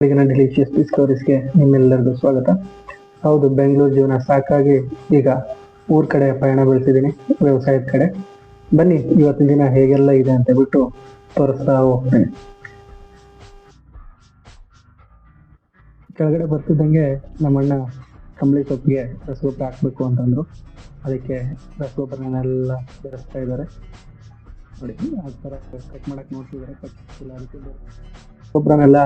ಬೆಳಗಿನ ಡಿಲಿಷಿಯಸ್ ಡಿಸ್ಕವರೀಸ್ಗೆ ನಿಮ್ಮೆಲ್ಲರಿಗೂ ಸ್ವಾಗತ. ಹೌದು, ಬೆಂಗಳೂರು ಜೀವನ ಸಾಕಾಗಿ ಈಗ ಊರ್ ಕಡೆ ಪಯಣ ಬೆಳೆಸಿದ್ದೀನಿ, ವ್ಯವಸಾಯದ ಕಡೆ. ಬನ್ನಿ ಇವತ್ತಿನ ದಿನ ಹೇಗೆಲ್ಲ ಇದೆ ಅಂತ ಬಿಟ್ಟು ತೋರಿಸ್ತಾ ಹೋಗ್ತೇನೆ. ಕೆಳಗಡೆ ಬರ್ತಿದ್ದಂಗೆ ನಮ್ಮಣ್ಣ ಕಂಬಳಿ ಸೊಪ್ಪಿಗೆ ರಸಗೊಬ್ಬರ ಹಾಕ್ಬೇಕು ಅಂತಂದ್ರು. ಅದಕ್ಕೆ ರಸಗೊಬ್ಬರನೆಲ್ಲ ಬೆರೆಸ್ತಾ ಇದ್ದಾರೆ. ನೋಡಿ, ಆ ಥರ ಕಟ್ ಮಾಡಕ್ಕೆ ನೋಡ್ತಿದ್ದಾರೆ. ಅದಕ್ಕೆ ಗೊಬ್ಬರನೆಲ್ಲ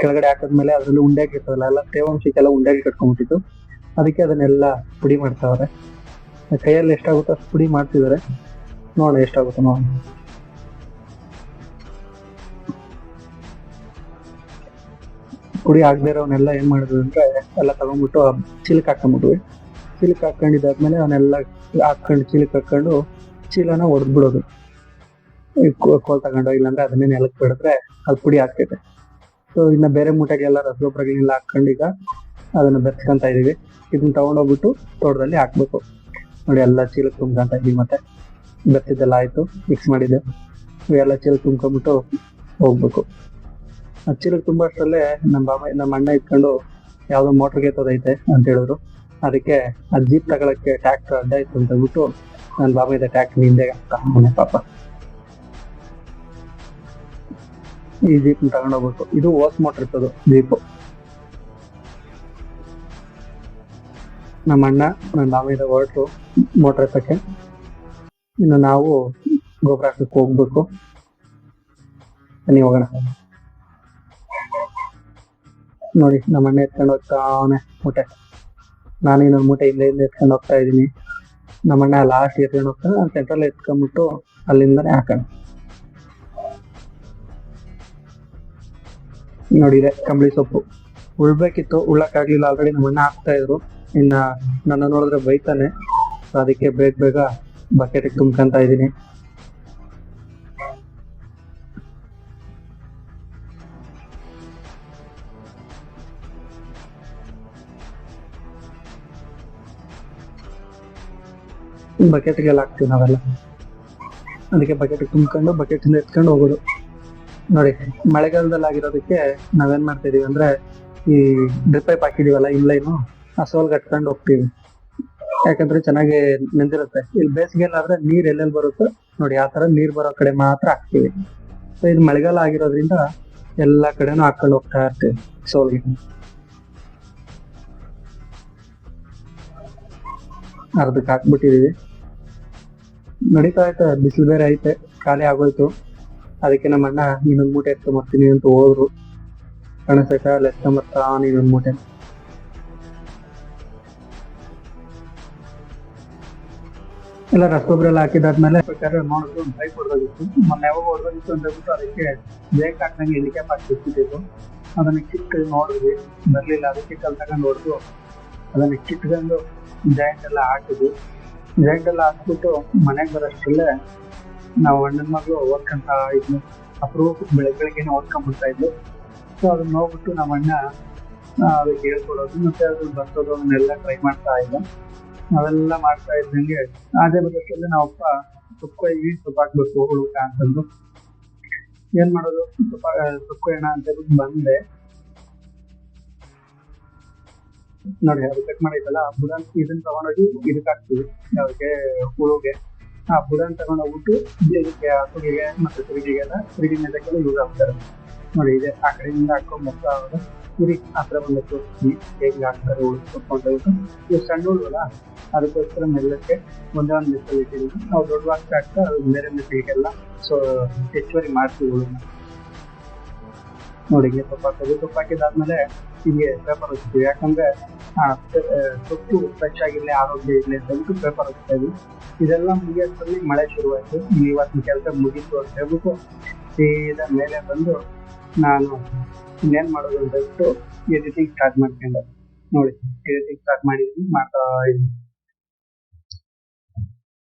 ಕೆಳಗಡೆ ಹಾಕಿದ್ಮೇಲೆ ಅದ್ರಲ್ಲಿ ಉಂಡೆ ಆಗಿರ್ತದಲ್ಲ, ಎಲ್ಲ ತೇವಾಂಶಕ್ಕೆಲ್ಲ ಉಂಡೆಗೆ ಕಟ್ಕೊಂಡ್ಬಿಟ್ಟಿತ್ತು. ಅದಕ್ಕೆ ಅದನ್ನೆಲ್ಲ ಪುಡಿ ಮಾಡ್ತಾವ್ರೆ. ಕೈಯಲ್ಲಿ ಎಷ್ಟಾಗುತ್ತೋ ಅಷ್ಟು ಪುಡಿ ಮಾಡ್ತಿದ್ದಾರೆ. ನೋಡೋಣ ಎಷ್ಟಾಗುತ್ತೋ ನೋಡೋಣ. ಪುಡಿ ಆಗದೆ ಇರೋವನ್ನೆಲ್ಲ ಏನ್ ಮಾಡಿದ್ವಿ ಅಂದ್ರೆ ಎಲ್ಲ ತಗೊಂಡ್ಬಿಟ್ಟು ಚೀಲಕ್ಕೆ ಹಾಕೊಂಡ್ಬಿಟ್ವಿ. ಚೀಲಕ್ಕೆ ಹಾಕೊಂಡಿದ್ದಾದ್ಮೇಲೆ ಅವನ್ನೆಲ್ಲ ಹಾಕೊಂಡು ಚೀಲಕ್ಕೆ ಹಾಕೊಂಡು ಚೀಲನ ಹೊಡೆದ್ಬಿಡೋದು. ಕೋಲ್ ತಗೊಂಡು, ಇಲ್ಲಾಂದ್ರೆ ಅದನ್ನೇ ನೆಲಕ್ಕೆ ಬಿಡಿದ್ರೆ ಅದು ಪುಡಿ ಆಗ್ತೈತೆ. ಸೊ ಇನ್ನ ಬೇರೆ ಮೂಟೆಗೆಲ್ಲ ರಸಗೊಬ್ಬರಗಳನ್ನೆಲ್ಲ ಹಾಕೊಂಡು ಈಗ ಅದನ್ನ ಬೆರೆಸ್ಕೊಂತ ಇದೀವಿ. ಇದನ್ನ ತಗೊಂಡೋಗ್ಬಿಟ್ಟು ತೋಟದಲ್ಲಿ ಹಾಕ್ಬೇಕು. ನೋಡಿ, ಎಲ್ಲ ಚೀಲಕ್ಕೆ ತುಂಬ್ಕೊಂತ ಇದೀವಿ. ಮತ್ತೆ ಬೆರೆಸಿದ್ದೆಲ್ಲ ಆಯ್ತು, ಮಿಕ್ಸ್ ಮಾಡಿದ್ದೆ. ಇವೆಲ್ಲ ಚೀಲಕ್ಕೆ ತುಂಬ್ಕೊಂಡ್ಬಿಟ್ಟು ಹೋಗ್ಬೇಕು. ಆ ಚೀಲಕ್ಕೆ ತುಂಬಾ ಅಷ್ಟರಲ್ಲೇ ನಮ್ಮ ಅಣ್ಣ ಇಟ್ಕೊಂಡು ಯಾವ್ದೋ ಮೋಟರ್ಗೆ ತೊದೈತೆ ಅಂತ ಹೇಳಿದ್ರು. ಅದಕ್ಕೆ ಆ ಜೀಪ್ ತಗೊಳಕ್ಕೆ ಟ್ಯಾಕ್ಟರ್ ಅಡ್ಡ ಇತ್ತು ಅಂತ ಹೇಳ್ಬಿಟ್ಟು ನನ್ನ ಬಾಬಾ ಇದೆ ಟ್ಯಾಕ್ಟರ್ ಹಿಂದೆ ಮನೆ ಪಾಪ. ಈ ಜೀಪ್ ತಗೊಂಡೋಗ್ಬೇಕು. ಇದು ಓಸ್ ಮೋಟರ್ ಇರ್ತದು ಜೀಪು. ನಮ್ಮ ಅಣ್ಣ ನನ್ನ ಬಾವಿದ ಹೊರಟು ಮೋಟರ್ ಎತ್ತಕ್ಕೆ. ಇನ್ನು ನಾವು ಗೊಬ್ಬರ ಹಾಕಕ್ಕೆ ಹೋಗ್ಬೇಕು. ಬನ್ನಿ ಹೋಗೋಣ. ನೋಡಿ, ನಮ್ಮ ಅಣ್ಣ ಎತ್ಕೊಂಡು ಹೋಗ್ತಾ ಅವನೇ ಮೂಟೆ. ನಾನು ಇನ್ನೊಂದು ಮೂಟೆ ಹಿಂದೆ ಎತ್ಕೊಂಡು ಹೋಗ್ತಾ ಇದ್ದೀನಿ. ನಮ್ಮ ಅಣ್ಣ ಲಾಸ್ಟ್ ಎತ್ಕೊಂಡು ಹೋಗ್ತಾನೆ. ನಾನು ಸೆಂಟ್ರಲ್ಲಿ ಎತ್ಕೊಂಡ್ಬಿಟ್ಟು ಅಲ್ಲಿಂದನೇ ಹಾಕೋಣ. ನೋಡಿ, ಇದೆ ಕಂಬಳಿ ಸೊಪ್ಪು. ಉಳ್ಬೇಕಿತ್ತು, ಉಳ್ಳಕ್ಕಾಗ್ಲಿಲ್ಲ. ಆಲ್ರೆಡಿ ನಮ್ಮ ಅಣ್ಣ ಹಾಕ್ತಾ ಇದ್ರು. ಇನ್ನ ನನ್ನ ನೋಡಿದ್ರೆ ಬೈತಾನೆ. ಅದಕ್ಕೆ ಬೇಗ ಬಕೆಟ್ಗೆ ತುಂಬ್ಕೊಂತ ಇದೀನಿ. ಬಕೆಟ್ಗೆಲ್ಲ ಹಾಕ್ತೀವಿ ನಾವೆಲ್ಲ. ಅದಕ್ಕೆ ಬಕೆಟ್ಗೆ ತುಂಬ್ಕೊಂಡು ಬಕೆಟಿಂದ ಎತ್ಕೊಂಡು ಹೋಗೋದು. ನೋಡಿ, ಮಳೆಗಾಲದಲ್ಲಿ ಆಗಿರೋದಕ್ಕೆ ನಾವೇನ್ ಮಾಡ್ತಾ ಇದೀವಿ ಅಂದ್ರೆ ಈ ಡ್ರಿಪ್ ಪೈಪ್ ಹಾಕಿದೀವಲ್ಲ, ಇನ್ಲೈನು, ಆ ಸೋಲ್ ಕಟ್ಕೊಂಡು ಹೋಗ್ತೀವಿ. ಯಾಕಂದ್ರೆ ಚೆನ್ನಾಗಿ ನೆಂದಿರುತ್ತೆ. ಇಲ್ಲಿ ಬೇಸಿಗೆಲ್ಲ ಆದ್ರೆ ನೀರ್ ಎಲ್ಲೆಲ್ಲಿ ಬರುತ್ತೋ ನೋಡಿ, ಆ ತರ ನೀರ್ ಬರೋ ಕಡೆ ಮಾತ್ರ ಹಾಕ್ತಿವಿ. ಸೊ ಇದು ಮಳೆಗಾಲ ಆಗಿರೋದ್ರಿಂದ ಎಲ್ಲಾ ಕಡೆನೂ ಹಾಕೊಂಡು ಹೋಗ್ತಾ ಇರ್ತೀವಿ ಸೋಲ್ಗೆ. ಅರ್ಧಕ್ಕೆ ಹಾಕ್ಬಿಟ್ಟಿದೀವಿ. ನಡೀತಾ ಐತೆ, ಬಿಸಿಲು ಬೇರೆ ಐತೆ, ಖಾಲಿ ಆಗೋಯ್ತು. ಅದಕ್ಕೆ ನಮ್ಮ ಅಣ್ಣ ಇನ್ನೊಂದು ಮೂಟೆ ಎತ್ಕೊಂಬರ್ತೀನಿ ಅಂತ ಹೋದ್ರು. ಕಣಸಕ ಅಲ್ಲಿ ಎತ್ಕೊಂಬರ್ತಾ ಇನ್ನೊಂದು ಮೂಟೆ. ಎಲ್ಲ ರಸಗೊಬ್ಬರ ಎಲ್ಲ ಹಾಕಿದಾದ್ಮೇಲೆ ಬೇಕಾದ್ರೆ ನೋಡಿದ್ರು ಒಂದು ಪೈಪ್ ಹೊಡೆದೋಗಿತ್ತು. ಮೊನ್ನೆ ಯಾವಾಗ ಹೊಡೆದೋಗಿತ್ತು ಅಂತ ಹೇಳ್ಬಿಟ್ಟು ಅದಕ್ಕೆ ಬ್ರೇಕ್ ಹಾಕ್ದಂಗೆ ಹೆಂಡಿಕ್ಯಾಪ್ ಹಾಕಿಬಿಟ್ಟಿದ್ದು. ಅದನ್ನ ಕಿತ್ತು ನೋಡಿದ್ವಿ, ಬರ್ಲಿಲ್ಲ. ಅದಕ್ಕೆ ಕಲ್ ತಗೊಂಡು ಹೊಡೆದು ಅದನ್ನ ಕಿತ್ಕೊಂಡು ಜಾಯಿಂಟ್ ಎಲ್ಲ ಹಾಕಿದ್ವಿ. ಜಾಯಿಂಟ್ ಎಲ್ಲ ಹಾಕ್ಬಿಟ್ಟು ಮನೆಗೆ ಬರೋಷ್ಟರಲ್ಲೇ ನಾವು ಅಣ್ಣನ ಮಗಳು ಓದ್ಕೊಂತ ಇದ್ವಿ. ಅಪರೂಪಕ್ಕೆ ಬೆಳಗ್ಗೆನೆ ಓದ್ಕೊಂಡ್ಬಿಡ್ತಾ ಇದ್ಲು. ಸೊ ಅದನ್ನ ನೋಡ್ಬಿಟ್ಟು ನಮ್ಮ ಅಣ್ಣ ಅದಕ್ಕೆ ಹೇಳ್ಕೊಡೋದು ಮತ್ತೆ ಅದ್ರಲ್ಲಿ ಬರ್ಸೋದು ಅದನ್ನೆಲ್ಲ ಟ್ರೈ ಮಾಡ್ತಾ ಇದ್ದ. ನಾವೆಲ್ಲ ಮಾಡ್ತಾ ಇದ್ದಂಗೆ ಅದೇ ಬರೋಷ್ಟರಲ್ಲೇ ನಾವಪ್ಪ ಸೊಪ್ಪು ಹಾಕ್ಬೇಕು ಹುಡುಕ ಅಂತಂದು. ಏನ್ ಮಾಡೋದು, ಸೊಪ್ಪು ಎಣ ಅಂತ ಹೇಳ್ಬಿಟ್ಟು ಬಂದೆ. ನೋಡಿ, ಅದು ಕಟ್ ಮಾಡೈತಲ್ಲ, ಬುಡನ್ ಇದನ್ನ ತಗೊಂಡೋಗಿ ಇದಕ್ಕೆ ಹಾಕ್ತೀವಿ, ಯಾವ್ದಕ್ಕೆ ಹುಳುಗೆ. ಆ ಬುಡನ್ ತಗೊಂಡೋಗ್ಬಿಟ್ಟು ಇದಕ್ಕೆ ಹಸುಗೆಗೆ ಮತ್ತೆ ತಿರುಗಿಗೆಲ್ಲ ತಿರುಗಿ ಮೇಲಕ್ಕೆಲ್ಲ ಯೂಸ್ ಆಗ್ತಾರೆ. ನೋಡಿ, ಇದೆ ಆ ಕಡೆಯಿಂದ ಹಾಕೊಂಡ್ ಬರ್ತಾ ಹೋದ್ರೆ ತಿರುಗಿ ಹತ್ರ ಬಂದ ತೋರಿಸ್ತೀನಿ ಹೇಗೆ ಹಾಕ್ತಾರೆ ಉಳಿಸ್ಬೇಕು ಅಂತ ಹೇಳ್ಬಿಟ್ಟು. ಇವು ಸಣ್ಣ ಉಳುವಲ್ಲ, ಅದಕ್ಕೋಸ್ಕರ ಮೆಲ್ಲಕ್ಕೆ ಒಂದೇ ಒಂದು ಮೆಸಲ್ ಇಟ್ಟಿದ್ದೀವಿ. ನಾವು ದೊಡ್ಡ ಹಾಕ್ತಾ ಹಾಕ್ತಾ ಅದು ಬೇರೆ ಮೆಸಲಿಗೆಲ್ಲ ಸೊ ಹೆಚ್ಚುವರಿ ಮಾಡ್ತೀವಿ ಉಳುನ. ನೋಡಿ, ತುಪ್ಪ ಹಾಕೋದು. ತುಪ್ಪ ಹಾಕಿದಾದ್ಮೇಲೆ ಹೀಗೆ ಪೇಪರ್ ಹಚ್ತೀವಿ. ಯಾಕಂದ್ರೆ ಸೊಪ್ಪು ಫ್ರೆಶ್ ಆಗಿರ್ಲಿ, ಆರೋಗ್ಯ ಇರ್ಲಿ ಅಂತ ಹೇಳ್ಬಿಟ್ಟು ಪೇಪರ್ ಹಚ್ತಾ ಇದ್ವಿ. ಇದೆಲ್ಲ ಮುಗಿಯೋದ್ರಲ್ಲಿ ಮಳೆ ಶುರುವಾಯ್ತು. ಇವತ್ತಿನ ಕೆಲಸ ಮುಗೀತು ಅಂತ ಹೇಳ್ಬಿಟ್ಟು ಸೀದಾ ಮೇಲೆ ಬಂದು ನಾನು ಇನ್ನೇನ್ ಮಾಡೋದು ಅಂತ ಹೇಳ್ಬಿಟ್ಟು ಎಡಿಟಿಂಗ್ ಸ್ಟಾರ್ಟ್ ಮಾಡ್ಕೊಂಡೆ. ನೋಡಿ, ಎಡಿಟಿಂಗ್ ಸ್ಟಾರ್ಟ್ ಮಾಡ್ತಾ ಇದ್ದೀನಿ.